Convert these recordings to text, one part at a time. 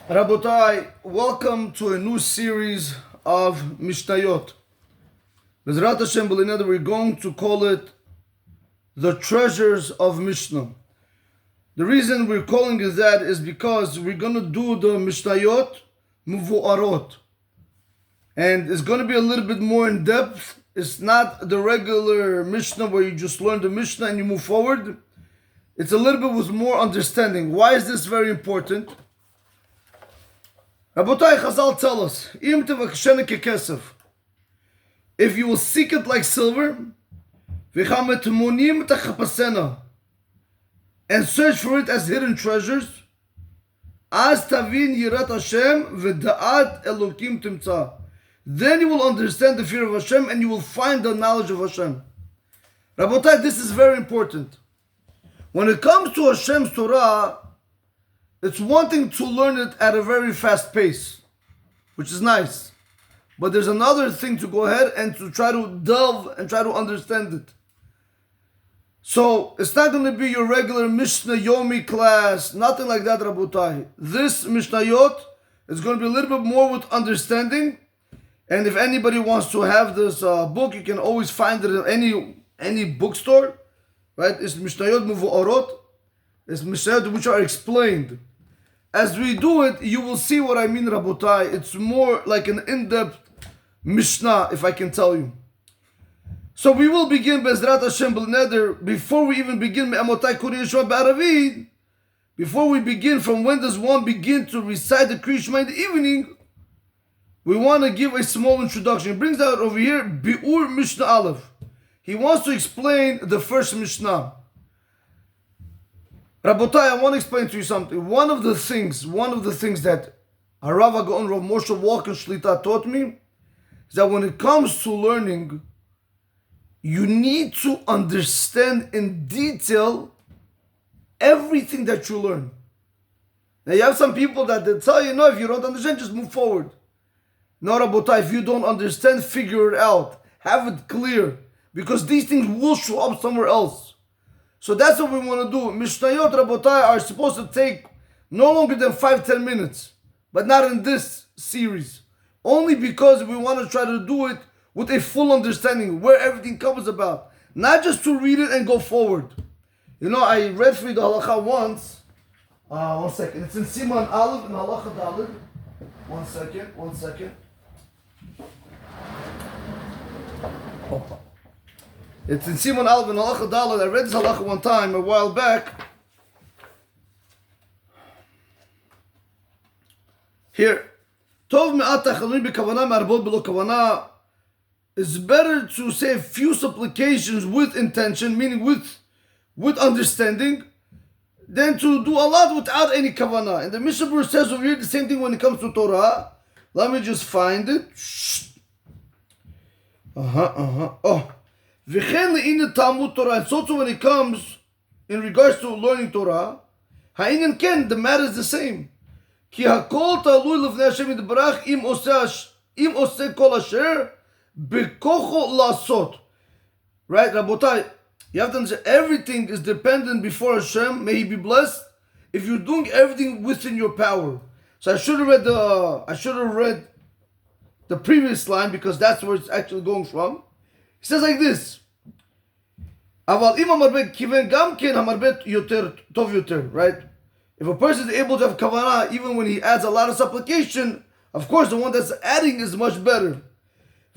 Rabotai, welcome to a new series of Mishnayot. Bezrat Hashem, we're going to call it the treasures of Mishnah. The reason we're calling it that is because we're going to do the Mishnayot Muvu'arot. And it's going to be a little bit more in depth. It's not the regular Mishnah where you just learn the Mishnah and you move forward. It's a little bit with more understanding. Why is this very important? Rabotai, Chazal tell us, if you will seek it like silver, and search for it as hidden treasures, then you will understand the fear of Hashem and you will find the knowledge of Hashem. Rabotai, this is very important. When it comes to Hashem's Torah, it's one thing to learn it at a very fast pace, which is nice. But there's another thing to go ahead and to try to delve and try to understand it. So it's not going to be your regular Mishnah Yomi class, nothing like that, Rabotai. This Mishnayot is going to be a little bit more with understanding. And if anybody wants to have this book, you can always find it in any bookstore. Right? It's Mishnayot Muvu'arot. It's Mishnayot which are explained. As we do it, you will see what I mean, Rabotai. It's more like an in-depth Mishnah, if I can tell you. So we will begin Bezrat Hashem B'Neder. Before we even begin Me'amotai Kuri Yeshua B'Aravid, before we begin, from when does one begin to recite the Kriya Shema in the evening, we want to give a small introduction. He brings out over here Bi'ur Mishnah Aleph. He wants to explain the first Mishnah. Rabotai, I want to explain to you something. One of the things that Harav Gaon Rav Moshe Walker Shlita taught me is that when it comes to learning, you need to understand in detail everything that you learn. Now you have some people that they tell you, no, if you don't understand, just move forward. No, Rabotai, if you don't understand, figure it out. Have it clear. Because these things will show up somewhere else. So that's what we want to do. Mishnayot, Rabotai, are supposed to take no longer than 5-10 minutes. But not in this series. Only because we want to try to do it with a full understanding where everything comes about. Not just to read it and go forward. You know, I read for you the halacha once. One second. It's in Siman Aleph and halacha Daled. One second. Oh. It's in Siman Aleph and halacha Daled. I read this halacha one time a while back. Here, Tov me'at tachanun b'kavanah me'arbot b'lo kavanah. It's better to say a few supplications with intention, meaning with understanding, than to do a lot without any kavanah. And the Mishnah says over here the same thing when it comes to Torah. Let me just find it. Oh. V'chen le'inyan Talmud Torah. And so too when it comes in regards to learning Torah, ha'inyan ken, the matter is the same. Ki hakol ta'alui lefnei Hashem yitbarach im oseh kol asher bekocho lasot. Right, Rabotai? You have to understand, everything is dependent before Hashem, may He be blessed, if you're doing everything within your power. So I should have read the previous line because that's where it's actually going from. He says like this. Aval im hamarbe kiven gam ken hamarbe yoter tov yoter, right? If a person is able to have kavanah even when he adds a lot of supplication, of course the one that's adding is much better.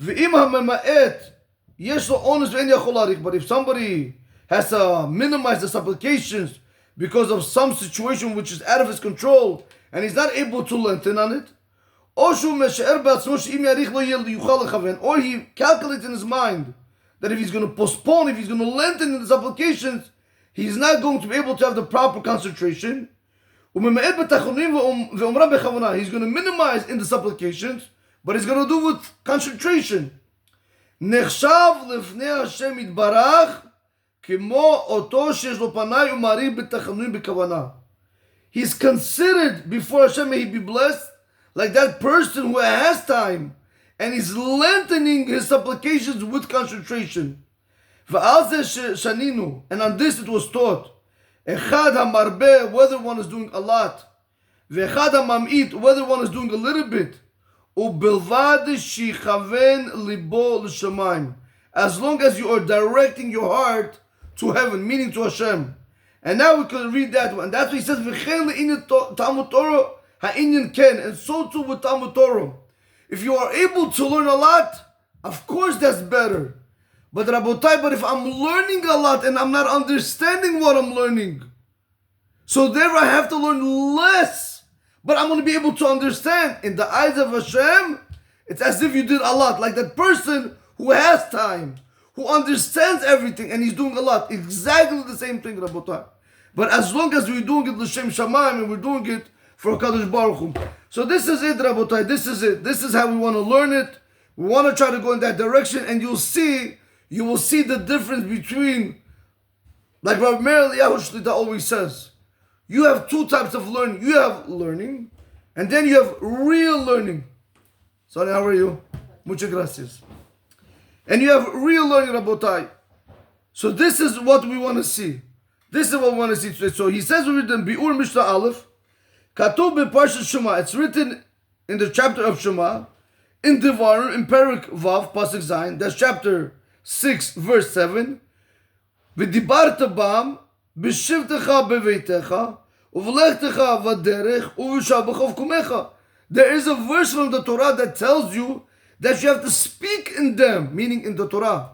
V'im hamema'et yesh lo onus ve'en yachol larich. But if somebody has to minimize the supplications because of some situation which is out of his control and he's not able to lengthen on it, or he calculates in his mind that if he's going to postpone, if he's going to lengthen in the supplications, he's not going to be able to have the proper concentration. He's going to minimize in the supplications, but he's going to do with concentration. He's considered before Hashem, may He be blessed, like that person who has time and is lengthening his supplications with concentration. And on this it was taught, whether one is doing a lot, Ve'echad hamam'it, whether one is doing a little bit, u'bilvad shichaven libo l'shamayim, as long as you are directing your heart to heaven, meaning to Hashem. And now we can read that one. That's what he says, V'chein le'inyan Talmud Torah ha'inyan ken, and so too with Talmud Torah. If you are able to learn a lot, of course that's better. But Rabotai, if I'm learning a lot and I'm not understanding what I'm learning, so therefore I have to learn less, but I'm going to be able to understand. In the eyes of Hashem, it's as if you did a lot. Like that person who has time, who understands everything, and he's doing a lot. Exactly the same thing, Rabotai. But as long as we're doing it l'shem shamayim, and we're doing it for Kadosh Baruch Hu. So this is it, Rabotai. This is it. This is how we want to learn it. We want to try to go in that direction, and you will see the difference between, like Rav Meir Eliyahu Shlita always says, you have two types of learning. You have learning, and then you have real learning. Sonny, how are you? Muchas gracias. And you have real learning, Rabotai. So this is what we want to see. This is what we want to see today. So he says, we read in Bi'ur Mishnah Aleph, Katub beParshat Shema. It's written in the chapter of Shema, in Devarim, in Perek Vav, Pasuk Zayin. That's chapter 6, verse 7. V'dibarta bam, b'shivtecha beveitecha, uv'lechtecha v'derech, uv'shabecha v'kumecha. There is a verse from the Torah that tells you that you have to speak in them, meaning in the Torah.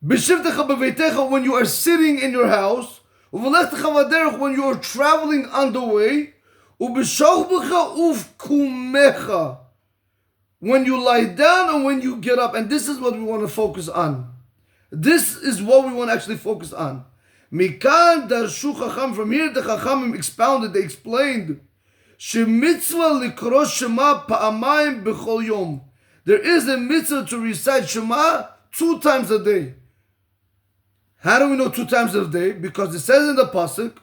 B'shivtecha beveitecha, when you are sitting in your house, uv'lechtecha v'derech, when you are traveling on the way, uv'shabecha uv'kumecha, when you lie down and when you get up. And this is what we want to focus on. This is what we want to actually focus on. Mikan darshu chacham. From here the chachamim expounded, they explained, shemitzvah likros shema pa'amayim b'chol yom. There is a mitzvah to recite Shema 2 times a day. How do we know 2 times a day? Because it says in the pasuk,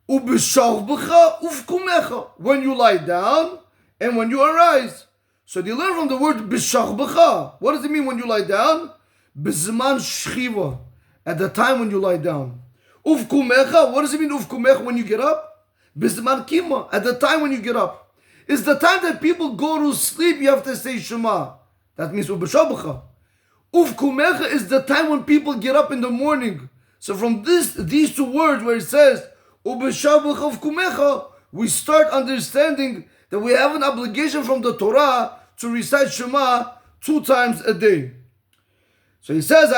u'b'shavbecha uv'kumecha, when you lie down and when you arise. So they learn from the word b'shachbecha. What does it mean when you lie down? B'zman shchiva, at the time when you lie down. Uvkumecha, what does it mean uvkumecha, when you get up? B'zman kima, at the time when you get up. It's the time that people go to sleep, you have to say Shema. That means b'shachbecha. Uvkumecha is the time when people get up in the morning. So from these 2 words where it says b'shachbecha uvkumecha, we start understanding that we have an obligation from the Torah to recite Shema 2 times a day. So he says,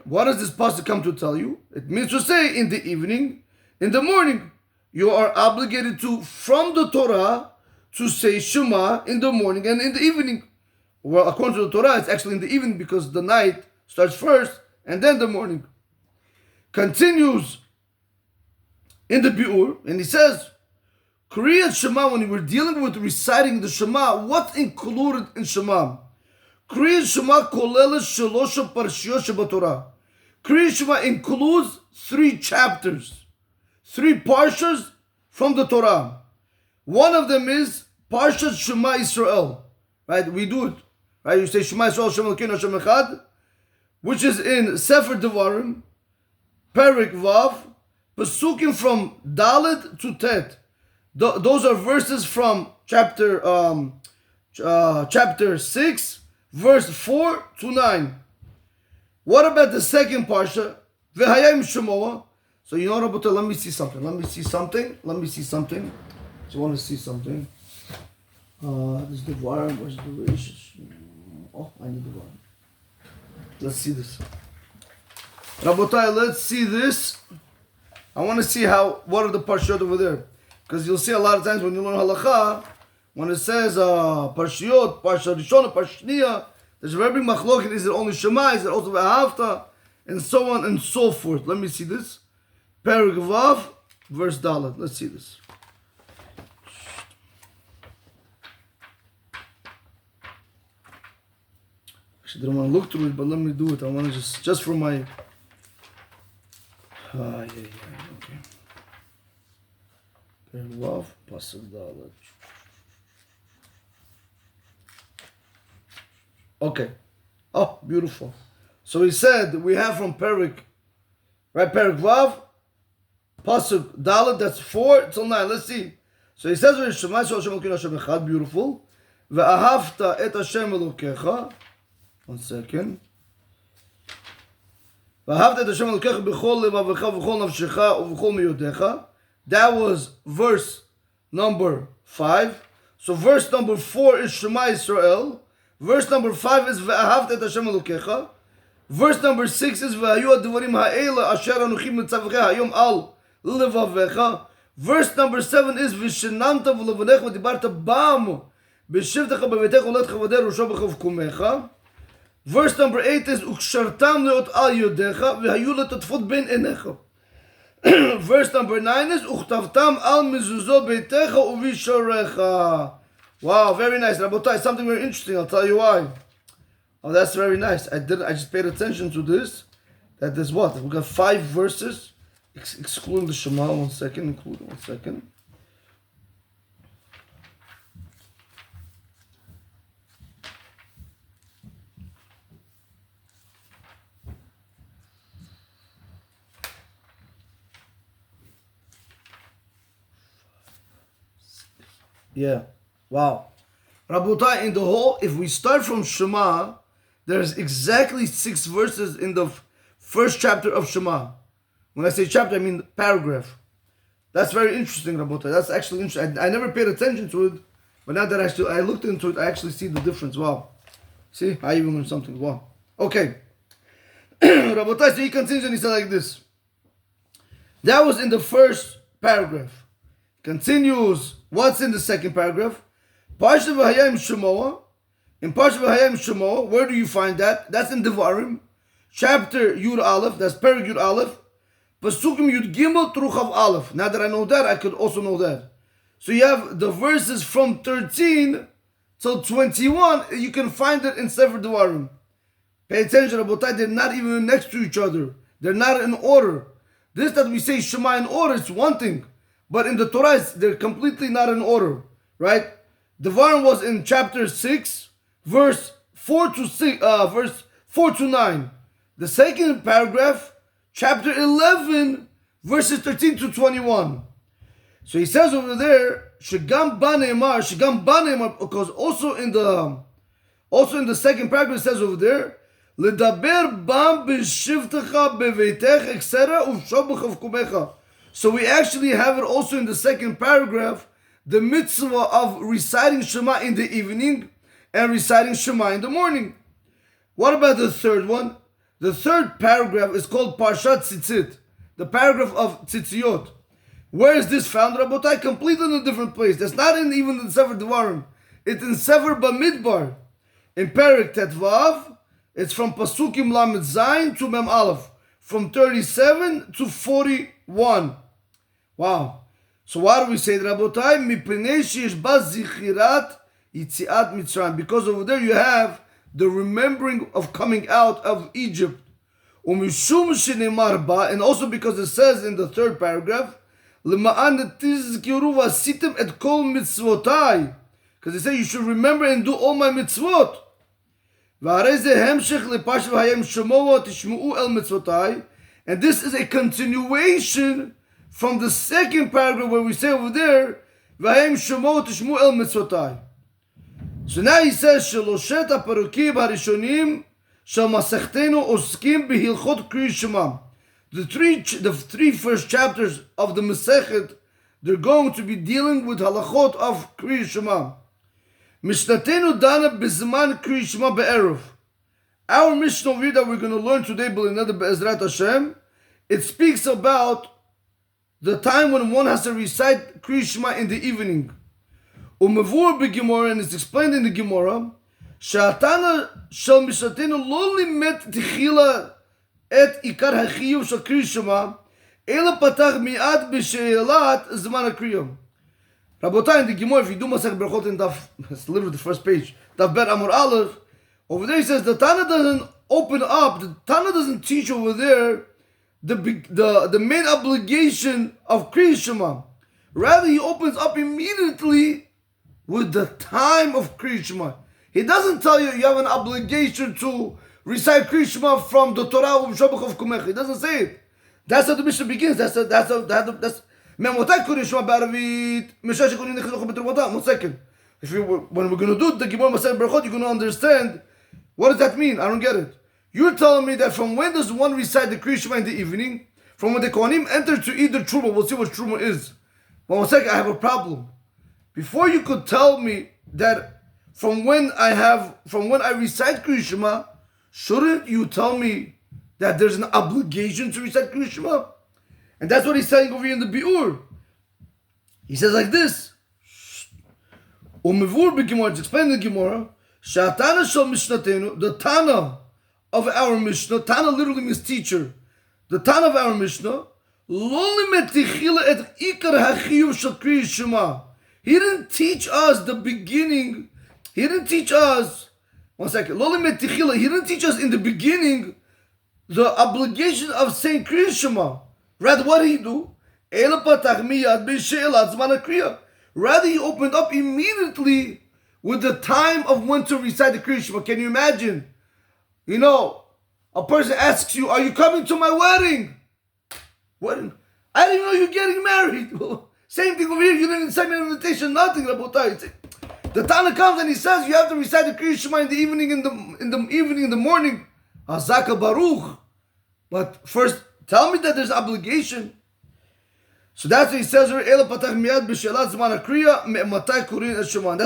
what does this pasuk come to tell you? It means to say in the evening, in the morning. You are obligated to, from the Torah, to say Shema in the morning and in the evening. Well, according to the Torah, it's actually in the evening because the night starts first and then the morning. Continues in the Bi'ur, and he says, Kriyat Shema, when we're dealing with reciting the Shema, what's included in Shema? Kriyat Shema kolelet shelosha parshiyot shebatorah. Kriyat Shema includes 3 chapters, 3 parshas from the Torah. One of them is Parshat Shema Israel. Right? We do it. Right? You say Shema Israel, Shem Elokeinu Hashem Echad, which is in Sefer Devarim, Perek Vav, Pesukim from Dalet to Tet. Those are verses from chapter 6, verse 4 to 9. What about the second parsha? V'hayim Shemoah. So you know, Rabbi, let me see something. So you want to see something? This is the Devarim. Where's the Reish? Oh, I need the Devarim. Let's see this. Rabotai, let's see this. I want to see what are the parshiyot over there. Because you'll see a lot of times when you learn halakha, when it says parshiyot, parsha rishona, parsha shniya, there's a very big machloket. Is it only Shema? Is it also V'ahavta? And so on and so forth. Let me see this. Perek Vav, verse Dalet. Let's see this. Actually, I don't want to look through it, but let me do it. I want to just for my... okay. Perek Vav, Pasuk Dalet. Okay. Oh, beautiful. So he said, we have from Perek, right? Perek Vav, Pasuk Dalet, that's 4 till 9. Let's see. So he says, Shema Yisrael Hashem Elokeinu Hashem Echad, beautiful. Ve'ahavta et Hashem Elokecha. One second. Ve'ahavta et Hashem Elokecha b'chol levavecha v'chol nafshecha u'v'chol miyodecha. That was verse number 5. So verse number 4 is Shema Yisrael. Verse number 5 is Ve'ahavta et Hashem Elokecha. Verse number 6 is Ve'hayu advarim ha'ela asher anuchi mitzavcha hayom al levavecha. Verse number 7 is Vishenamta v'levanecha v'dibarta bam b'shivtecha b'vetecha uletcha v'der u'shobecha v'kumecha. Verse number 8 is Ukshartam leot al yodecha v'hayu letatfot ben enecha. Verse number 9 is Uchtavtam al mezuzot beitecha uvishorecha. Wow, very nice. Rabotai, something very interesting. I'll tell you why. Oh, that's very nice. I just paid attention to this. That is what? We got 5 verses, excluding the Shema. One second. Yeah. Wow. Rabotai, in the whole, if we start from Shema, there's exactly 6 verses in the first chapter of Shema. When I say chapter, I mean paragraph. That's very interesting, Rabotai. That's actually interesting. I never paid attention to it, but now that I looked into it, I actually see the difference. Wow. See? I even learned something. Wow. Okay. Rabotai, so he continues and he said like this. That was in the first paragraph. Continues. What's in the second paragraph? Parsha v'hayim Shemoah. In Parsha v'hayim Shemoah, where do you find that? That's in Devarim, chapter Yud Aleph. That's Perek Yud Aleph. Pasukim Yud Gimel through Chav Aleph. Now that I know that, I could also know that. So you have the verses from 13 till 21. You can find it in Sefer Devarim. Pay attention, Rabotai. They're not even next to each other. They're not in order. This that we say Shema in order is one thing. But in the Torah, they're completely not in order, right? Devarim was in chapter 6, verse 4 to 9. The second paragraph, chapter 11, verses 13 to 21. So he says over there, Shegam Baneimar, because also in the second paragraph it says over there, Ledaber bam b'shivtecha beveitech, etc. uvshobecha v'kumecha. So we actually have it also in the second paragraph, the mitzvah of reciting Shema in the evening and reciting Shema in the morning. What about the third one? The third paragraph is called Parshat Tzitzit, the paragraph of Tzitziot. Where is this found, Rabotai? Completely in a different place. That's not in even the Sefer Devarim. It's in Sefer Bamidbar. In Perek Tetvav, it's from Pasukim Lamed Zayin to Mem Aleph, from 37 to 41. Wow. So why do we say that, Rabotai? Mipnei sheyesh ba zichirat yitziat Mitzrayim. Because over there you have the remembering of coming out of Egypt. Umishum shenemar ba, and also because it says in the third paragraph, L'ma'an tizkiru v'asitem et kol mitzvotai. Because they say you should remember and do all my mitzvot. V'harei ze hemshech le'parshat v'hayim Shemoah tishmu'u el mitzvotai. And this is a continuation from the second paragraph where we say over there, V'hayim Shemoah tishmu'u el mitzvotai. So now he says, Sheloshet ha'parukim harishonim shel masechtenu oskim b'hilchot Kriyat Shema. The three first chapters of the Masechet, they're going to be dealing with halachot of Kriyat Shema. Mishnatenu dana b'zman Kriyat Shema be'erev. Our Mishnah that we're going to learn today, B'linada Be'ezrat Hashem, it speaks about the time when one has to recite Kriyat Shema in the evening. Umevur b'Gemara, and it's explained in the Gemara, Sha'atana shel Mishnatenu lo limet tichila et ikar hachiyuv shel Kriyat Shema, ela patach mi'at b'she'elat zman ha'kriyam. Rabotai, in the Gemara, if you do Masech Berachot in Daf, it's literally the first page, Daf Bet Amor Aleph, over there he says the Tana doesn't open up, the Tana doesn't teach over there the main obligation of Kriyat Shema. Rather, he opens up immediately with the time of Kriyat Shema. He doesn't tell you you have an obligation to recite Kriyat Shema from the Torah of Shabbat of Kumech. He doesn't say it. That's how the Mishnah begins. ממתי קוראים שמע בערבית? משעה שקוראים לחינוך בתרומתם. 1 second. When we're going to do the Gemara Masechet Berachot, you're going to understand what does that mean? I don't get it. You're telling me that from when does one recite the Kriya Shema in the evening? From when the Kohanim enter to eat the Truma. We'll see what Truma is. But 1 second, I have a problem. Before you could tell me that from when I recite Kriya Shema, shouldn't you tell me that there's an obligation to recite Kriya Shema? And that's what he's saying over here in the Bi'ur. He says like this. It's explained in the Gemara, the Tana of our Mishnah, Tana literally means teacher. The Tana of our Mishnah, he didn't teach us the beginning. He didn't teach us, 1 second, he didn't teach us in the beginning the obligation of saying Kriya Shema. Rather, what did he do? Rather, he opened up immediately with the time of when to recite the Kriya Shema. Can you imagine? You know, a person asks you, are you coming to my wedding? What? I didn't even know you're getting married. Same thing over here. You didn't send me an invitation, nothing. The Tana comes and he says you have to recite the Kriya Shema in the evening, in the morning. Hazaka Baruch. But first, tell me that there's obligation. So that's what he says here. That's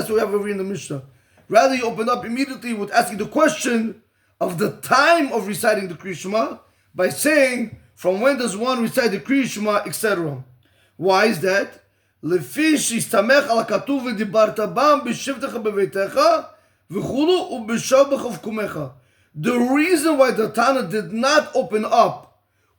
what we have over here in the Mishnah. Rather, you open up immediately with asking the question of the time of reciting the Kriya Shema by saying, from when does one recite the Kriya Shema, etc. Why is that? The reason why the Tana did not open up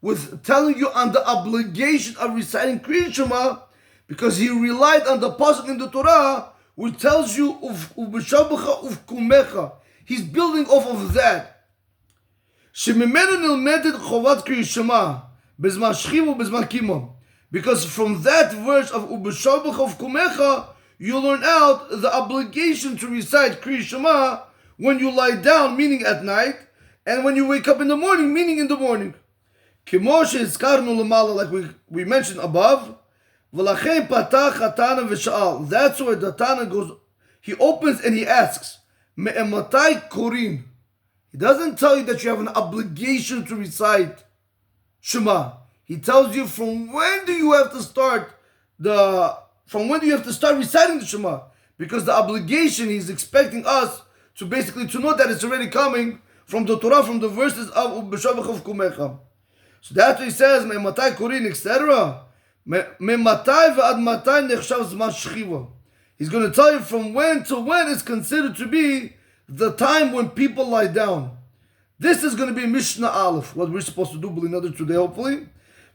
with telling you on the obligation of reciting Kriya Shema, because he relied on the pasuk in the Torah, which tells you ub'shabecha uvkumecha. He's building off of that. Because from that verse of ub'shabecha uvkumecha, you learn out the obligation to recite Kriya Shema when you lie down, meaning at night, and when you wake up in the morning, meaning in the morning. Like we mentioned above, that's where the Tana goes. He opens and he asks, Me'ematai korin. He doesn't tell you that you have an obligation to recite Shema. He tells you from when do you have to start reciting the Shema. Because the obligation, he's expecting us to basically to know that it's already coming from the Torah, from the verses of Ub'shabecha Kumecha. So that's what he says, Me'matai Korin, etc. Me'matai ve'ad matai nechshav zman shchiva. He's going to tell you from when to when is considered to be the time when people lie down. This is going to be Mishnah Aleph, what we're supposed to do another today, hopefully.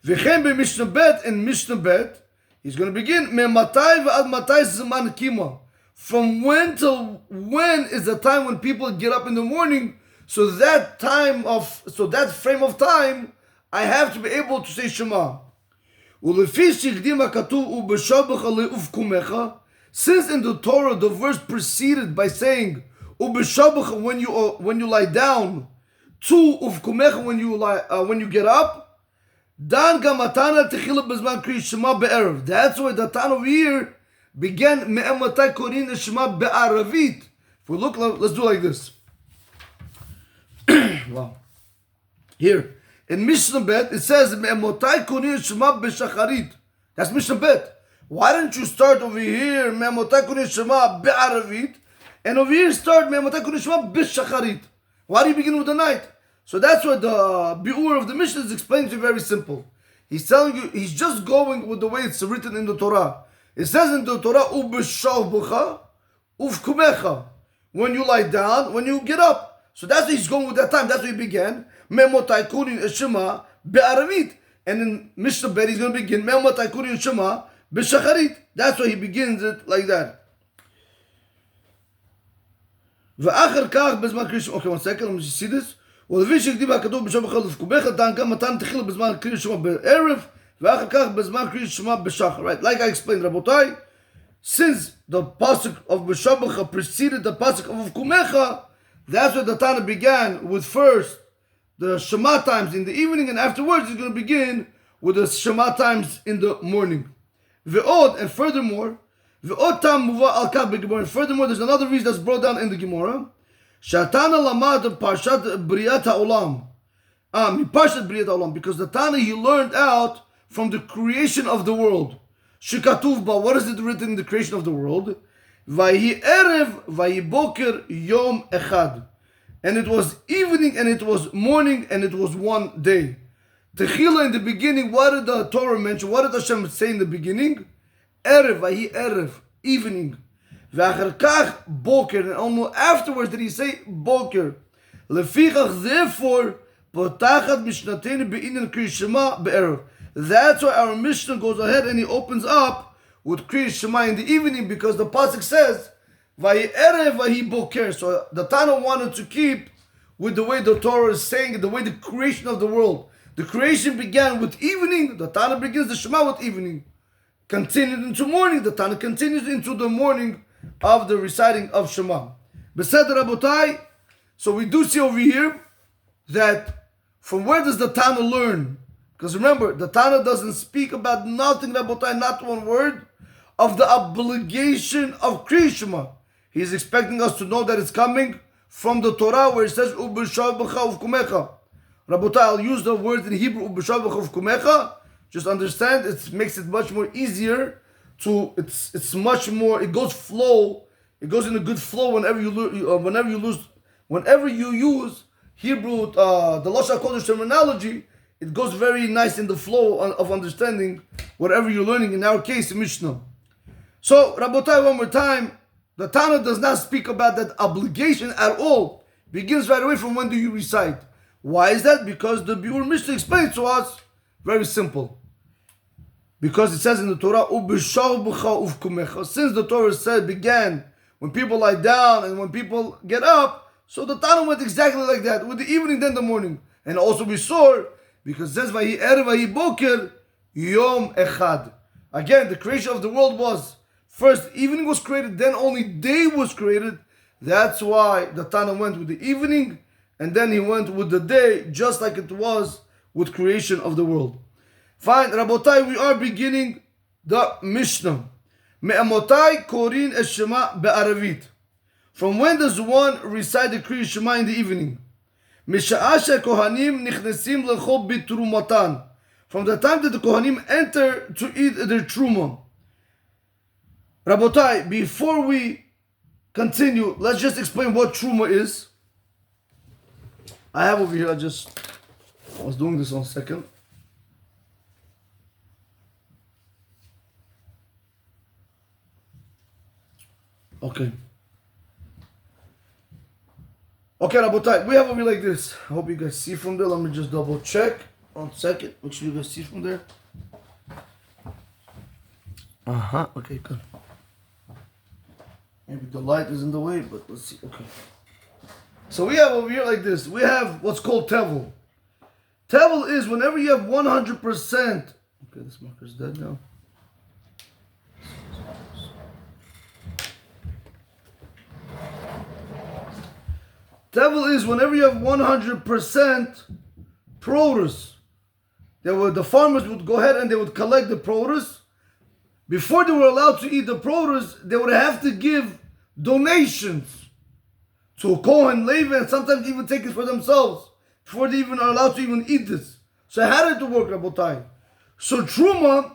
V'chem be Mishnah Bet, and Mishnah Bet, he's going to begin, Me'matai ve'ad matai zman kima. From when till when is the time when people get up in the morning, so that frame of time, I have to be able to say Shema. Since in the Torah the verse preceded by saying ubeshabecha when you lie down, to uvkumecha when you get up, dan gamatana techila bezman kriya Shema be'erev. That's why the Tana over here began me'ematai korin Shema be'aravit. If we look, let's do like this. Wow. Here. In Mishnah Bet, it says, Me'emotai korin Shema b'shacharit. That's Mishnah Bet. Why don't you start over here, Me'emotai korin Shema be'aravit, and over here start Me'emotai korin Shema b'shacharit? Why do you begin with the night? So that's what the Bi'ur of the Mishnah is explaining to you very simple. He's telling you, he's just going with the way it's written in the Torah. It says in the Torah, Ub'shabecha uvkumecha. When you lie down, when you get up. So that's why he's going with that time. That's where he began. Me'emotai korin Shema be'aravit. And in Mishnah Bet, he's going to begin Me'emotai korin Shema b'shacharit. That's why he begins it like that. Ve'achar kach bezman kriya Shema. Okay, 1 second. Let me just see this. ולפי שהקדים הכתוב בשם אחד ופקומך, דן גם מתן תחילה בזמן קריאת שמע בערב, ואחר כך בזמן קריאת שמע בשחר. Right, like I explained, Rabotai, since the pasuk of B'shabecha preceded the pasuk of Uvkumecha, that's where the Tana began with first the Shema times in the evening, and afterwards he's going to begin with the Shema times in the morning. Ve'od, and furthermore, ve'od tam muva al kaf be'gemara. And furthermore, there's another reason that's brought down in the Gemara. Shatana lamad parshat briat ha'olam. Parshat briat ha'olam, because the Tana he learned out from the creation of the world. Shekatuv ba, what is it written in the creation of the world? Vayi erev, vayi boker, yom echad. And it was evening, and it was morning, and it was one day. Techila, in the beginning, what did the Torah mention? What did Hashem say in the beginning? Erev, vayi erev, evening. V'achar kach, boker. And almost afterwards did he say boker. Lefichach, therefore, potachat mishnatenu be'inyan kriyas shema be'erev. That's why our Mishnah goes ahead and he opens up with kriyas shema in the evening, because the pasuk says, vayi erev, vayi boker. So the Tana wanted to keep with the way the Torah is saying, the way the creation of the world. The creation began with evening. The Tana begins the Shema with evening. Continued into morning. The Tana continues into the morning of the reciting of Shema. Besed Rabotai. So we do see over here that from where does the Tana learn? Because remember, the Tana doesn't speak about nothing, Rabotai, not one word, of the obligation of Kriyas Shema. He's expecting us to know that it's coming from the Torah, where it says, Ubishal b'cha uvkumecha. Rabotai, I'll use the word in Hebrew, Ubishal b'cha uvkumecha. Just understand, it makes it much more easier to, it's much more, it goes flow, it goes in a good flow whenever you use Hebrew, the Lashon HaKodesh terminology, it goes very nice in the flow of understanding whatever you're learning, in our case, Mishnah. So, Rabotai, one more time, the Tana does not speak about that obligation at all. Begins right away from when do you recite. Why is that? Because the Biur Mishnah explains to us, very simple. Because it says in the Torah, since the Torah began when people lie down and when people get up, so the Tana went exactly like that, with the evening then the morning. And also we saw, because it says, Vayi erev, vayi boker, yom echad. Again, the creation of the world was, first evening was created, then only day was created. That's why the Tana went with the evening, and then he went with the day, just like it was with creation of the world. Fine, Rabotai, we are beginning the Mishnah. Me'amotai korin es Shema be'aravit. From when does one recite the Kriyas Shema in the evening? Misha'asha kohanim nichnesim lechol bitrumatan. From the time that the kohanim enter to eat their truma. Rabotai, before we continue, let's just explain what truma is. I have over here, I was doing this 1 second. Okay, Rabotai, we have over here like this. I hope you guys see from there. Let me just double check. 1 second. Make sure you guys see from there. Okay, good. Maybe the light is in the way, but let's see. Okay. So we have over here like this. We have what's called tevel. Tevel is whenever you have 100%. Okay, this marker's dead now. Tevel is whenever you have 100% produce. The farmers would go ahead and they would collect the produce. Before they were allowed to eat the produce, they would have to give donations to a Kohen, Levi, and sometimes even take it for themselves before they even are allowed to even eat this. So how did it work, Rabotai? So Truma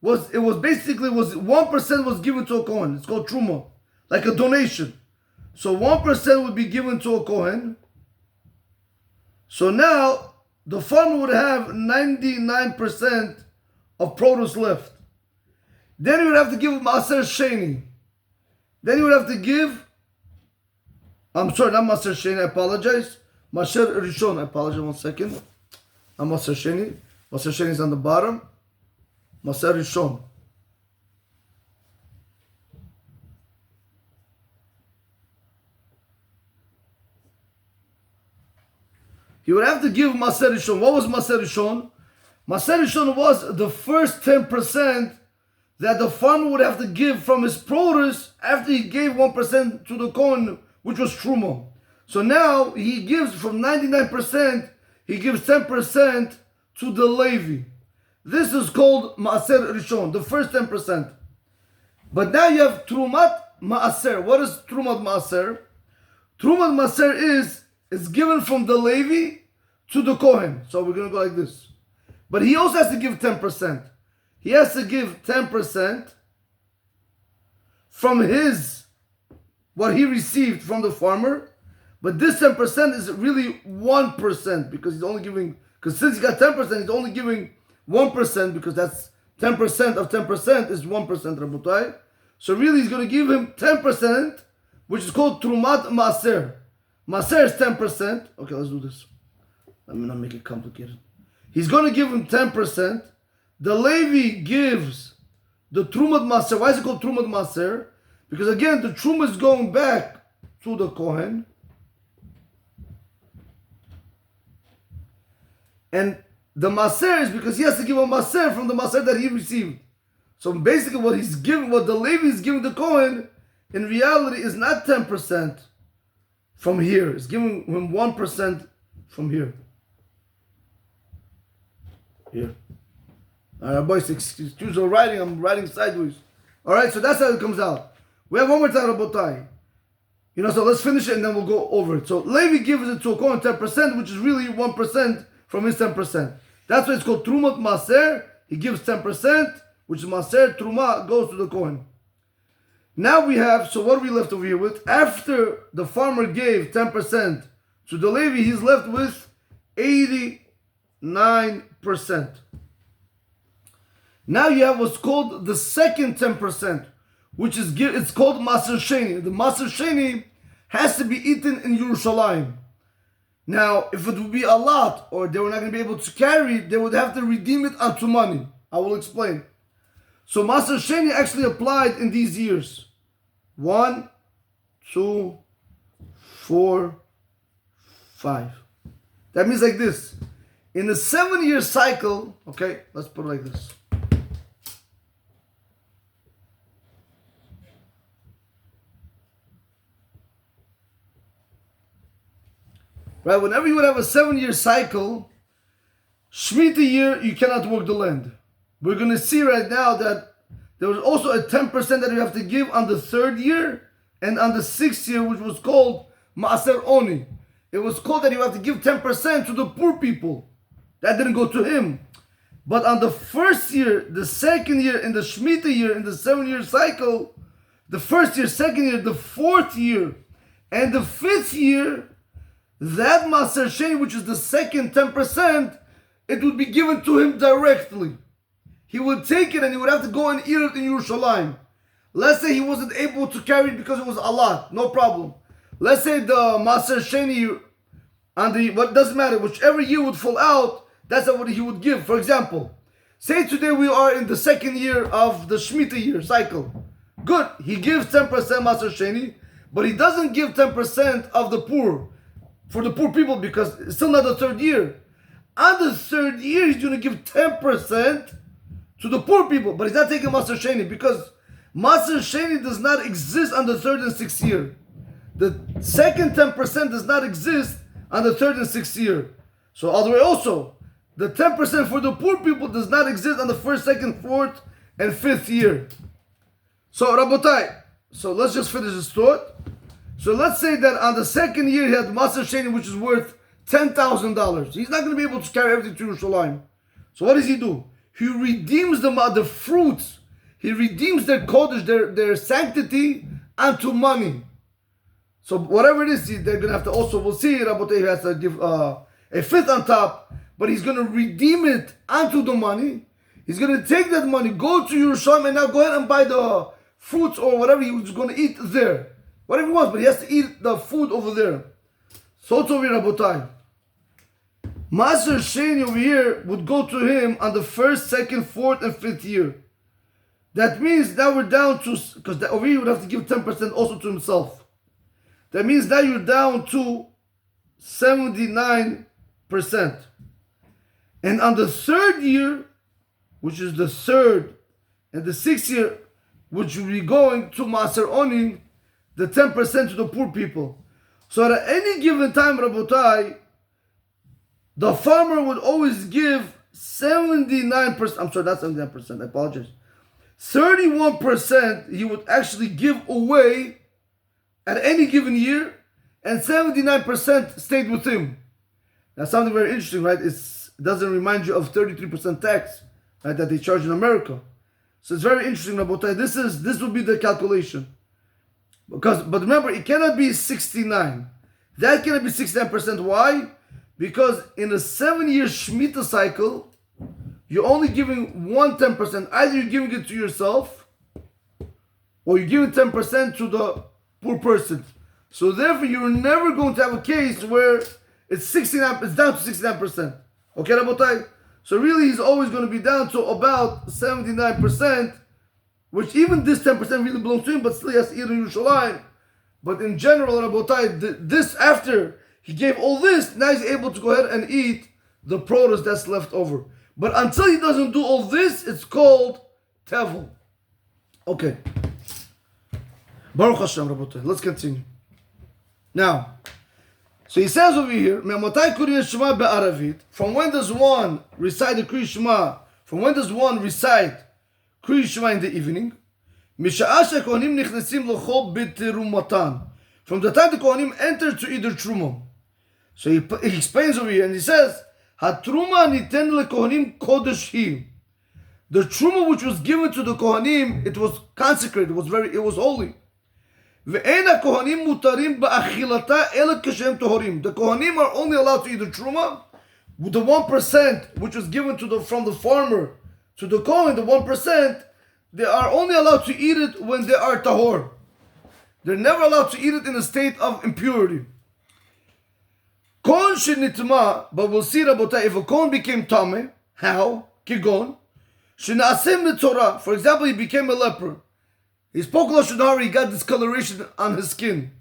was 1% was given to a Kohen. It's called Truma, like a donation. So 1% would be given to a Kohen. So now the farmer would have 99% of produce left. Then he would have to give Maser Sheni. Then he would have to give, I'm sorry, not Maser Sheni, I apologize. Maser Rishon, I apologize, 1 second. Not Maser Sheni. Maser Sheni is on the bottom. Maser Rishon. He would have to give Maser Rishon. What was Maser Rishon? Maser Rishon was the first 10% that the farmer would have to give from his produce after he gave 1% to the Kohen, which was Truma. So now he gives from 99%, he gives 10% to the Levi. This is called Maaser Rishon, the first 10%. But now you have Trumat Maaser. What is Trumat Maaser? Trumat Maaser is given from the Levi to the Kohen. So we're going to go like this. But he also has to give 10%. He has to give 10% from what he received from the farmer. But this 10% is really 1% because since he got 10%, he's only giving 1% because that's 10% of 10% is 1%, Rabotai. So really he's going to give him 10%, which is called Trumat Maaser. Maaser is 10%. Okay, let's do this. Let me not make it complicated. He's going to give him 10%. The Levi gives the Trumat Maaser. Why is it called Trumat Maaser? Because again, the Truma is going back to the Kohen. And the Maaser is because he has to give a Maaser from the Maaser that he received. So basically what the Levi is giving the Kohen, in reality is not 10% from here. It's giving him 1% from here. Here. Alright, boys, excuse the writing. I'm writing sideways. Alright, so that's how it comes out. We have one more time, Rabotai. So let's finish it and then we'll go over it. So Levi gives it to a Kohen 10%, which is really 1% from his 10%. That's why it's called Trumat Maaser. He gives 10%, which is Maaser, Truma, goes to the Kohen. Now we have, so what are we left over here with? After the farmer gave 10% to the Levi, he's left with 89%. Now you have what's called the second 10%, which is it's called Maaser Sheni. The Maaser Sheni has to be eaten in Yerushalayim. Now, if it would be a lot, or they were not going to be able to carry it, they would have to redeem it onto money. I will explain. So Maaser Sheni actually applied in these years. 1, 2, 4, 5. That means like this. In a 7-year cycle, okay, let's put it like this. Right, whenever you would have a 7-year cycle, Shemitah year, you cannot work the land. We're going to see right now that there was also a 10% that you have to give on the 3rd year and on the 6th year, which was called Maaser Oni. It was called that you have to give 10% to the poor people. That didn't go to him. But on the 1st year, the 2nd year, and the Shemitah year, in the 7-year cycle, the 1st year, 2nd year, the 4th year, and the 5th year, that Maaser Sheni, which is the second 10%, it would be given to him directly. He would take it and he would have to go and eat it in Yerushalayim. Let's say he wasn't able to carry it because it was a lot, no problem. Let's say the Maaser Sheni, what doesn't matter, whichever year would fall out, that's what he would give. For example, say today we are in the 2nd year of the Shemitah year cycle. Good, he gives 10% Maaser Sheni, but he doesn't give 10% of the poor. For the poor people, because it's still not the 3rd year. On the 3rd year, he's going to give 10% to the poor people, but he's not taking Maaser Sheni because Maaser Sheni does not exist on the 3rd and 6th year. The second 10% does not exist on the 3rd and 6th year. So all the way also, the 10% for the poor people does not exist on the 1st, 2nd, 4th, and 5th year. So Rabotai, so let's just finish this thought. So let's say that on the 2nd year he had Maaser Sheni, which is worth $10,000. He's not going to be able to carry everything to Yerushalayim. So what does he do? He redeems the fruits. He redeems their kodesh, their sanctity, onto money. So whatever it is, they're going to have to also, we'll see, Rabotay has to give a 5th on top, but he's going to redeem it onto the money. He's going to take that money, go to Yerushalayim, and now go ahead and buy the fruits or whatever he was going to eat there. Whatever he wants, but he has to eat the food over there. So it's over here, Rabotai. Maaser Sheni over here would go to him on the 1st, 2nd, 4th, and 5th year. That means now we're down to, because over here he would have to give 10% also to himself. That means now you're down to 79%. And on the 3rd year, which is the 3rd and the 6th year, which will be going to Maaser Oni, the 10% to the poor people. So at any given time, Rabotai, the farmer would always give 79%, I'm sorry, not 79%, I apologize. 31% he would actually give away at any given year, and 79% stayed with him. Now, something very interesting, right? It doesn't remind you of 33% tax, right, that they charge in America. So it's very interesting, Rabotai. This will be the calculation. But remember, it cannot be 69. That cannot be 69%. Why? Because in a 7-year Shemitah cycle, you're only giving 10%. Either you're giving it to yourself, or you're giving 10% to the poor person. So therefore, you're never going to have a case where it's 69. It's down to 69%. Okay, Rabotai? So really, he's always going to be down to about 79%, which even this 10% really belongs to him, but still he has to eat in Yerushalayim. But in general, Rabotai, this after he gave all this, now he's able to go ahead and eat the produce that's left over. But until he doesn't do all this, it's called tevel. Okay. Baruch Hashem, Rabotai. Let's continue. Now, so he says over here, from when does one recite the Kriya Shema? From when does one recite Kriya Shema in the evening? From the time the Kohanim enter to eat their Truma. So he explains over here, and he says, "Hatruma niten leKohanim kodesh hi." The Truma which was given to the Kohanim, it was consecrated, it was holy. Ve'en haKohanim mutarim ba'achilata ela kashem tohorim. The Kohanim are only allowed to eat the Truma with the 1% which was given from the farmer to the Kohen. The 1%, they are only allowed to eat it when they are tahor. They're never allowed to eat it in a state of impurity. Kohen shenitma, but we'll see, Rabotai, if a Kohen became tameh, how? Kigon. Shena'asim mitzorah. For example, he became a leper. He spoke Lashon Hara, he got discoloration on his skin.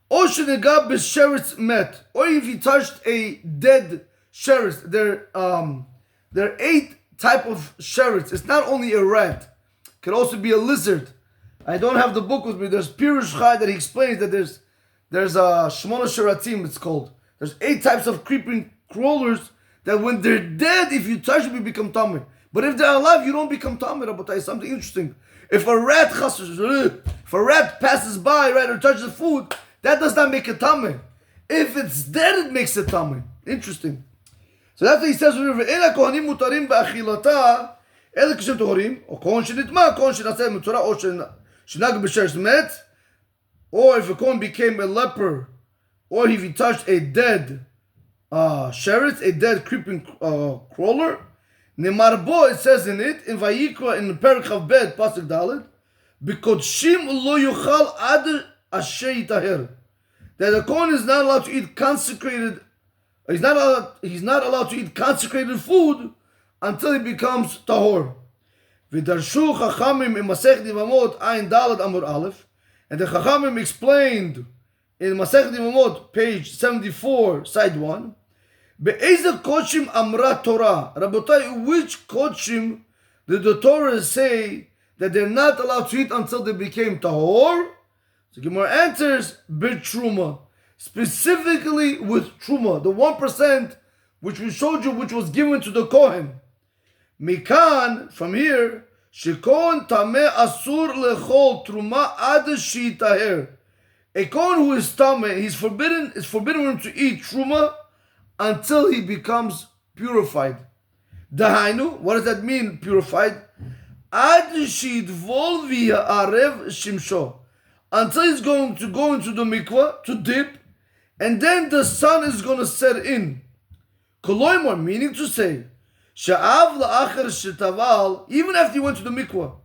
Or shenegab b'sheretz met. Or if he touched a dead sheretz. There are 8 type of sheretz. It's not only a rat. It can also be a lizard. I don't have the book with me. There's Pirush Chai that he explains that there's a Shmona Sheratim, it's called. There's 8 types of creeping crawlers that when they're dead, if you touch them, you become tameh. But if they're alive, you don't become tameh, Rabotai. Something interesting. If a rat passes by, right, or touches food, that does not make it tameh. If it's dead, it makes it tameh. Interesting. So that's what he says over here. "Ela kohanim mutarim ba'achilata ela kishem tohorim, or kohen shenitma, kohen shenaseh mitzorah, or shenag b'sheretz met." Or if a kohen became a leper, or if he touched a dead sheretz, a dead creeping crawler, Nemar bo, it says in it, in Vayikra, in Perek Chavbet, Pasuk Dalet, B'kodshim lo yuchal ad asher yitaher. That the Kohen is not allowed to eat consecrated, he's not allowed to eat consecrated food until he becomes tahor. V'darshu Chachamim in Masech Divamot, Ayin Dalet Amud Aleph, and the Chachamim explained in Masech Divamot, page 74, side 1, Be'ezah kodshim amra Torah. Rabotai, which kodshim did the Torah say that they're not allowed to eat until they became tahor? So Gemara answers, B'truma. Specifically with truma, the 1% which we showed you, which was given to the Kohen. Mikan, from here, Shekon tameh asur lechol truma ad shitaher. A Kohen who is tameh, it's forbidden for him to eat truma until he becomes purified. Dahainu, what does that mean, purified? Ad shidvol v'ya'arev shimsho. Until he's going to go into the mikvah to dip, and then the sun is going to set in. Koloimor, meaning to say, sha'av la'achar shetaval, even after he went to the mikvah,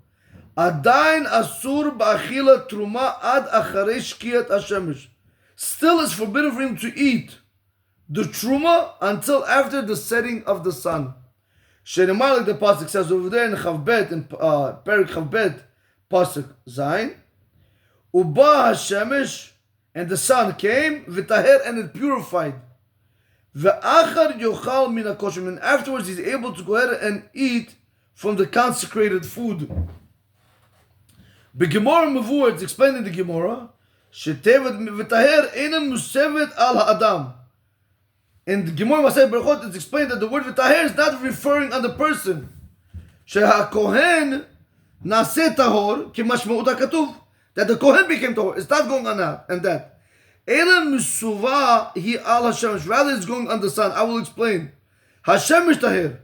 adain asur ba'achila truma ad acharei shkiyat hashemesh. Still is forbidden for him to eat the truma until after the setting of the sun. Shenemar, like the pasuk says over there in Chavbet, in Perek Chavbet, pasuk Zayin, Uba Hashemesh, and the sun came, v'taher, and it purified. V'achar yochal min hakoshim, and afterwards he's able to go ahead and eat from the consecrated food. B'Gemara Mavur, it's explained in the Gemara, shetevet v'taher enem musevet al ha'adam. In the Gemara Masay Berachot, it's explained that the word v'taher is not referring on the person. Sheha-kohen naseh tahor kimashmaut hakatuv. That the kohen became tahor. It's not going on that and that. Ela misuva hi al Hashemesh. Rather, it's going on the sun. I will explain. Hashemesh tahir.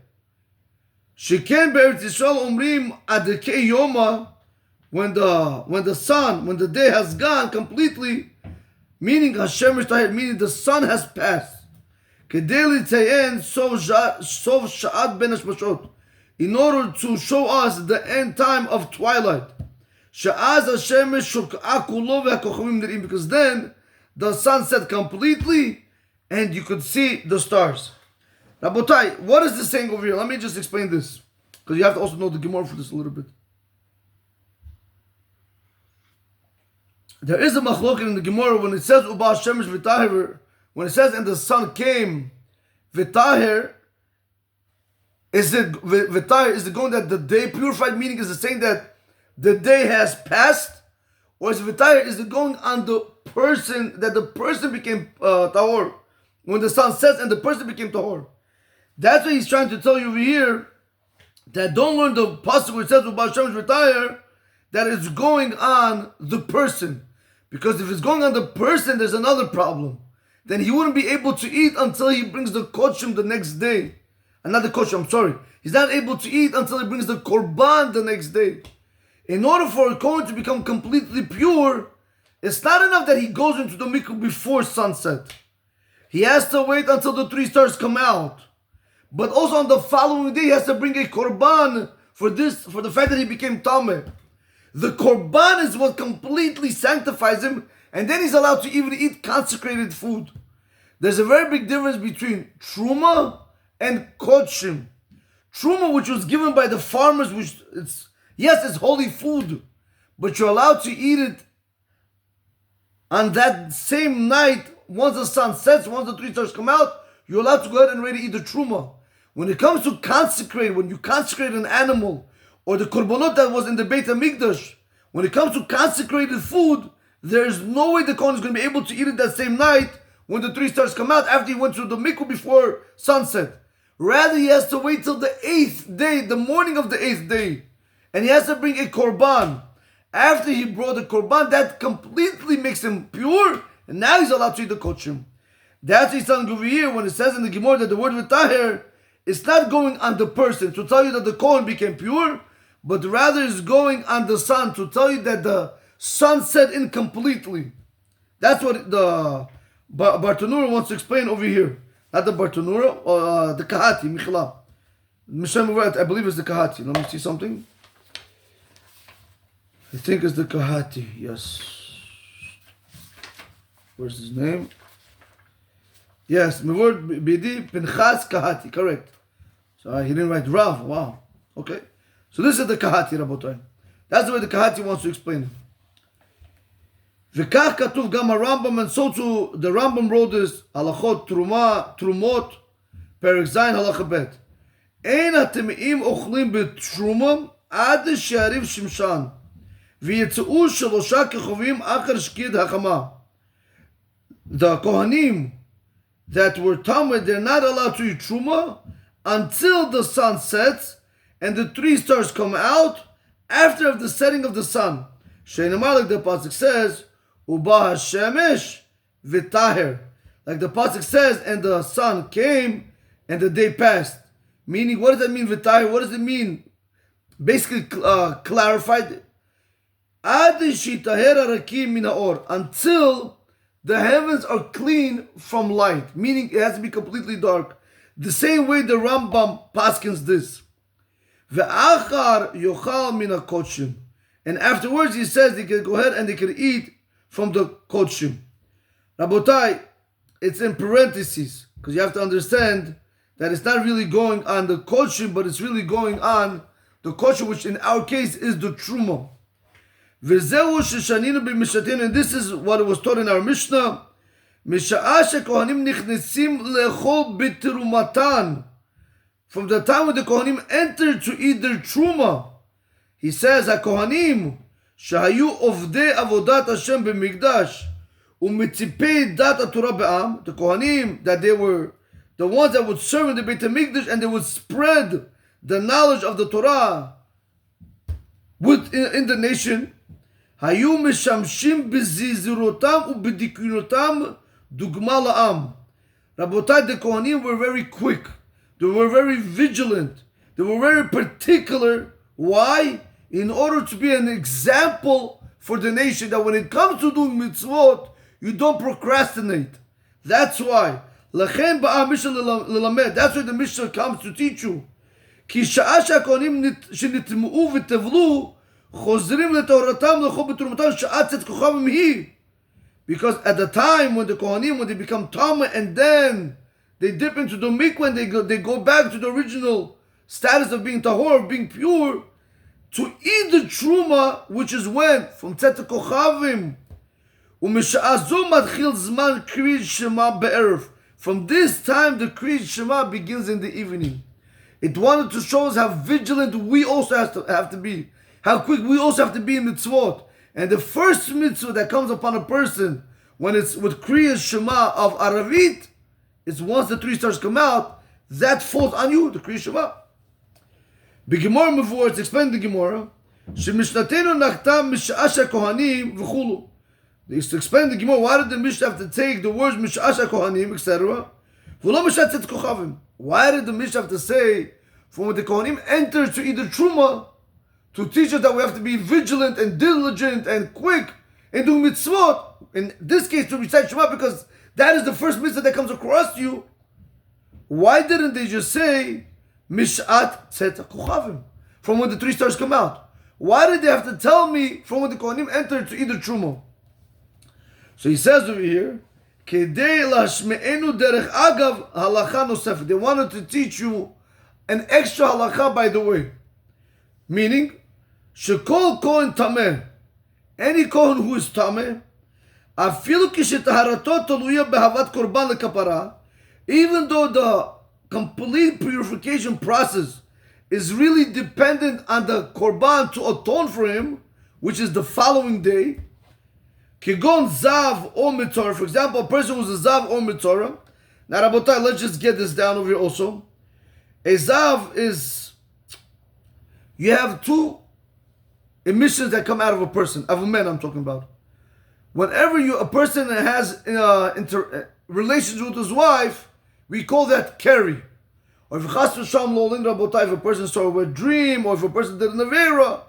Sheken be'eretz Yisrael omrim adekei yoma. When the day has gone completely, meaning Hashemesh tahir, meaning the sun has passed. Kedei litayin sov sha'at ben hashmashot. In order to show us the end time of twilight. Sha'az Hashemesh shuk'a kulo ve'hakochavim nir'im. Because then the sun set completely and you could see the stars. Rabotai, what is this saying over here? Let me just explain this. Because you have to also know the Gemara for this a little bit. There is a machloket in the Gemara when it says Uba Shemesh v'taher. When it says and the sun came v'taher, is it v'taher? Is it going that the day purified? Meaning is it saying that the day has passed, or is it v'taher? Is it going on the person that the person became tahor when the sun sets and the person became tahor? That's what he's trying to tell you over here. That don't learn the pasuk where it says Uba Shemesh v'taher, that it's going on the person. Because if it's going on the person, there's another problem. Then he wouldn't be able to eat until he brings the kochim the next day. And not the kochim, I'm sorry. He's not able to eat until he brings the korban the next day. In order for a kohen to become completely pure, it's not enough that he goes into the mikveh before sunset. He has to wait until the 3 stars come out. But also on the following day, he has to bring a korban for the fact that he became tameh. The korban is what completely sanctifies him, and then he's allowed to even eat consecrated food. There's a very big difference between truma and kodshim. Truma, which was given by the farmers, which it's holy food, but you're allowed to eat it on that same night. Once the sun sets, once the 3 stars come out, you're allowed to go ahead and ready to eat the truma. When it comes to consecrate, when you consecrate an animal, or the korbanot that was in the Beit HaMikdash, when it comes to consecrated food, there's no way the kohen is going to be able to eat it that same night when the 3 stars come out after he went to the mikveh before sunset. Rather, he has to wait till the 8th day, the morning of the 8th day. And he has to bring a korban. After he brought the korban, that completely makes him pure, and now he's allowed to eat the kochim. That's what he's telling over here when it says in the Gemara that the word v'taher, it's not going on the person to tell you that the kohen became pure, but rather is going on the sun to tell you that the sun set incompletely. That's what the Bartanura wants to explain over here. Not the Bartanura, or the Kahati, Michla. Mishnayot, I believe it's the Kahati. Let me see something. I think it's the Kahati, yes. Where's his name? Yes, Mivor Bidi Pinchas Kahati, correct. So he didn't write Rav, wow. Okay. So this is the Kahati, Rabotai. That's the way the Kahati wants to explain it. V'kach katuv gam Rambam, and so too the Rambam wrote this, halachot trumot, Perek Zayin halacha bet. Ein hatemeim ochlim betrumam ad she'ariv shimshan, v'yitzeu shelosha kechovim achar shkid hachama. The Kohanim that were tamid, they're not allowed to eat truma until the sun sets and the 3 stars come out after the setting of the sun. Sheinamar, like the pasuk says, Uba Hashemesh v'taher. Like the pasuk says, and the sun came and the day passed. Meaning, what does that mean, v'taher? What does it mean? Basically, clarified. Ad shitaher arakim min haor. Until the heavens are clean from light. Meaning, it has to be completely dark. The same way the Rambam paskins this. Ve'achar yochal min hakochim. And afterwards he says they can go ahead and they can eat from the kochim. Rabotai, it's in parentheses, because you have to understand that it's not really going on the kochim, but it's really going on the kochim, which in our case is the truma. Ve'zehu sheshaninu b'mishatin, and this is what it was taught in our Mishnah. Misha'ah shekohanim nichnesim lechol b'terumatan. From the time when the Kohanim entered to eat their truma, he says, HaKohanim, shahayu ovdei avodat Hashem b'mikdash, u'mitzipei dat HaTorah be'am, the Kohanim, that they were the ones that would serve in the Beit HaMikdash, and they would spread the knowledge of the Torah in the nation. Hayu mishamshim b'zizirotam u'b'dikunotam dugma la'am. Rabotai, the Kohanim were very quick. They were very vigilant. They were very particular. Why? In order to be an example for the nation, that when it comes to doing mitzvot, you don't procrastinate. That's why. Lachem ba'ah Mishnah lelamed. That's why the Mishnah comes to teach you. Ki sha'a she'akohanim shenitma'u v'tevlu chozrim letoratam l'chol b'trumatam sha'a tzet kochavim hi. Because at the time when the Kohanim, when they become Tameh and then they dip into the mikveh and they go back to the original status of being tahor, of being pure, to eat the truma, which is when? From tzet kochavim. Umisha'azu matchil zman kriyat shema be'erev. From this time, the kriyat shema begins in the evening. It wanted to show us how vigilant we also have to be, how quick we also have to be in mitzvot. And the first mitzvah that comes upon a person when it's with kriyat shema of Aravit is once the 3 stars come out, that falls on you, the kriyat shema. B'Gemara Mavur, it's explained in the Gemara, shemishnatenu nachtam mish'asha kohanim v'chulu. They used to explain the Gemara, why did the Mishnah have to take the words mish'asha kohanim, etc.? V'lo mish'at tzet kochavim. Why did the Mishnah have to say, from when the kohanim enter to eat the truma, to teach us that we have to be vigilant and diligent and quick in doing mitzvot? In this case, to recite Shema, because that is the first mitzvah that comes across you. Why didn't they just say Mishat Tzet Kochavim, from when the 3 stars come out? Why did they have to tell me from when the Kohanim entered to eat the Truma? So he says over here, Kedei lashme'enu derech agav halacha nosefet. They wanted to teach you an extra halacha, by the way. Meaning, shekol kohen tameh, any kohen who is tameh, afilu kishetaharato toluya behavat korban lekapara, even though the complete purification process is really dependent on the korban to atone for him, which is the following day. Kigon zav or mitzorah, for example, a person who's a zav or mitzorah. Now, Rabotai, let's just get this down over here also. A zav is, you have 2 emissions that come out of a person, of a man I'm talking about. Whenever a person has relations with his wife, we call that carry. Or if chas v'sham lolin Rabotai, if a person saw a dream, or if a person did an avera,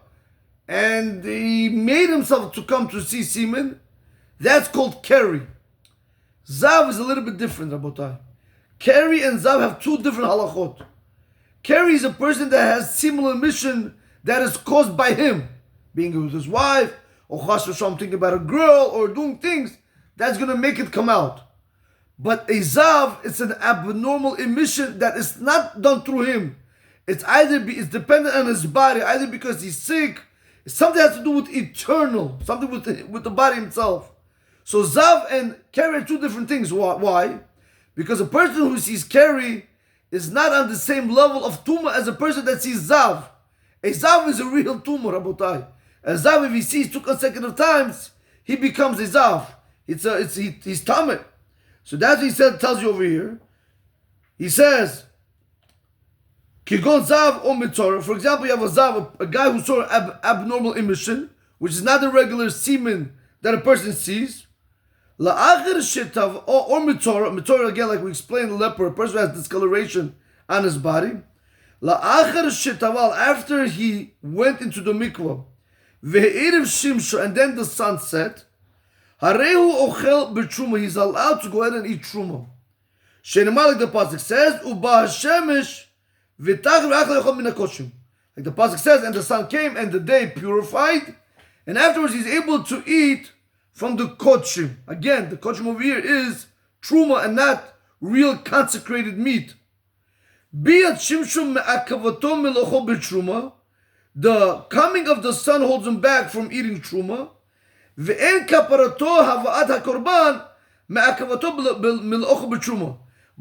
and he made himself to come to see semen, that's called carry. Zav is a little bit different, Rabotai. Carry and Zav have 2 different halachot. Carry is a person that has similar mission that is caused by him, being with his wife, or chas v'sham thinking about a girl, or doing things, that's going to make it come out. But a Zav, it's an abnormal emission that is not done through him. It's it's dependent on his body, either because he's sick, something has to do with eternal, something with the body himself. So Zav and Keri are 2 different things. Why? Because a person who sees Keri is not on the same level of tumor as a person that sees Zav. A Zav is a real tumor, Rabotai. A Zav, if he sees 2 consecutive times, he becomes a Zav. He's Tameh. So that's what he tells you over here. He says, Kigon Zav or Mitzorah. For example, you have a Zav, a guy who saw an abnormal emission, which is not the regular semen that a person sees. La'achir shetav or Mitzorah. Mitzorah, again, like we explained, the leper, a person who has discoloration on his body. La'achir shetaval, after he went into the mikvah, ve'erev shimsho, and then the sun set, harehu ochel b'truma, he's allowed to go ahead and eat truma. Sheinamah, like the pasuk says, uba hashemesh, like the pasuk says, and the sun came and the day purified, and afterwards he's able to eat from the kochim. Again, the kochim over here is truma and not real consecrated meat. The coming of the sun holds him back from eating truma.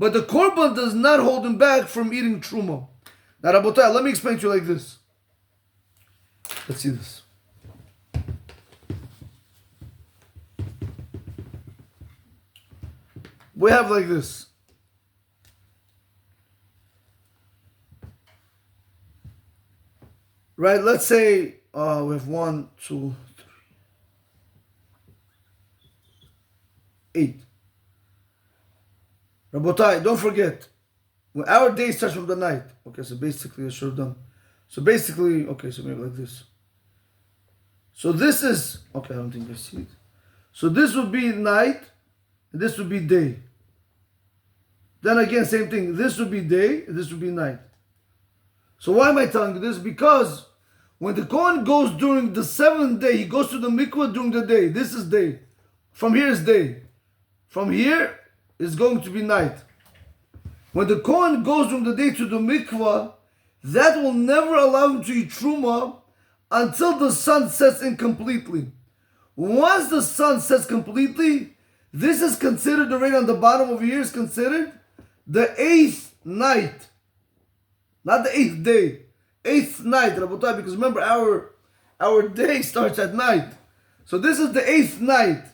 But the korban does not hold him back from eating truma. Now, Rabotai, let me explain to you like this. Let's see this. We have like this. right? Let's say we have 1, 2, 3, 8. Rabotai, don't forget, when our day starts from the night. Okay, so basically, I should have done. So basically, okay, so maybe like this. So this is, okay, I don't think I see it. So this would be night, and this would be day. Then again, same thing. This would be day, and this would be night. So why am I telling you this? Because when the Kohen goes during the 7th day, he goes to the mikveh during the day. This is day. From here is day. From here is going to be night. When the Kohen goes during the day to the mikveh, that will never allow him to eat truma until the sun sets in completely. Once the sun sets completely, this is considered, the rain on the bottom over here is considered the 8th night. Not the 8th day. 8th night, Rabotai, because remember our day starts at night. So this is the 8th night.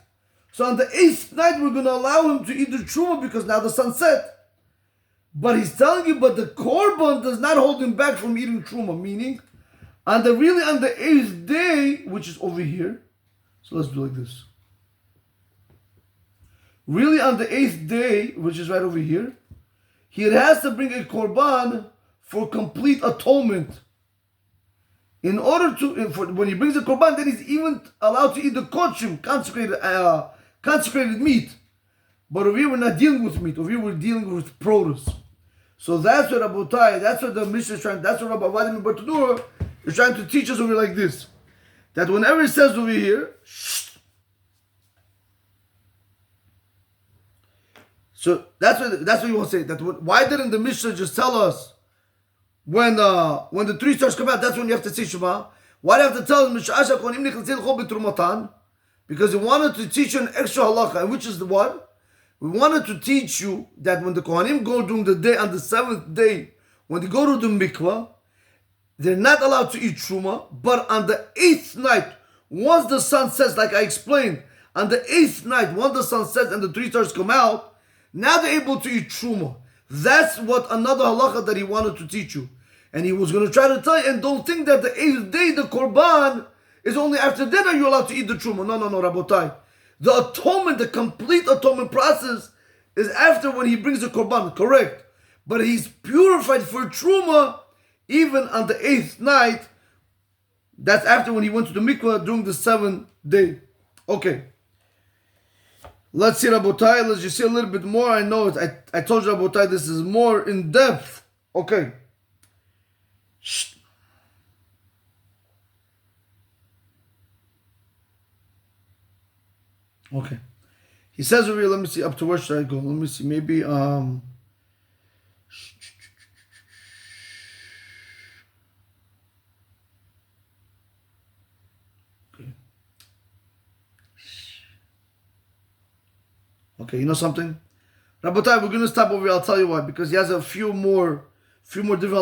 So on the 8th night, we're going to allow him to eat the truma because now the sun set. But he's telling you, but the korban does not hold him back from eating truma. Meaning, on the 8th day, which is over here. So let's do like this. Really on the 8th day, which is right over here, he has to bring a korban for complete atonement. In order to, when he brings the korban, then he's even allowed to eat the kochim, consecrated meat. But over here we're not dealing with meat. Over here we're dealing with produce. So that's what Rabotai, that's what the Mishnah is trying, that's what Rabbi Vadim Bartanur is trying to teach us over like this. That whenever it says over here, so that's what you want to say. That why didn't the Mishnah just tell us when the 3 stars come out, that's when you have to say Shema? Why do you have to tell them? Because he wanted to teach you an extra halacha, which is the what? We wanted to teach you that when the Kohanim go during the day, on the 7th day, when they go to the mikvah, they're not allowed to eat truma, but on the 8th night, once the sun sets, like I explained, on the 8th night, once the sun sets and the 3 stars come out, now they're able to eat truma. That's what another halacha that he wanted to teach you. And he was going to try to tell you, and don't think that the 8th day, the korban, is only after dinner you're allowed to eat the truma. No, Rabotai. The atonement, the complete atonement process is after when he brings the korban, correct. But he's purified for truma even on the 8th night. That's after when he went to the mikvah during the 7th day. Okay. Let's see, Rabotai. Let's just see a little bit more. I know it. I told you, Rabotai, this is more in depth. Okay. Shh. Okay. He says over here, let me see, up to where should I go? Let me see, maybe, okay. Okay, you know something? Rabotai, we're going to stop over here. I'll tell you why. Because he has a few more different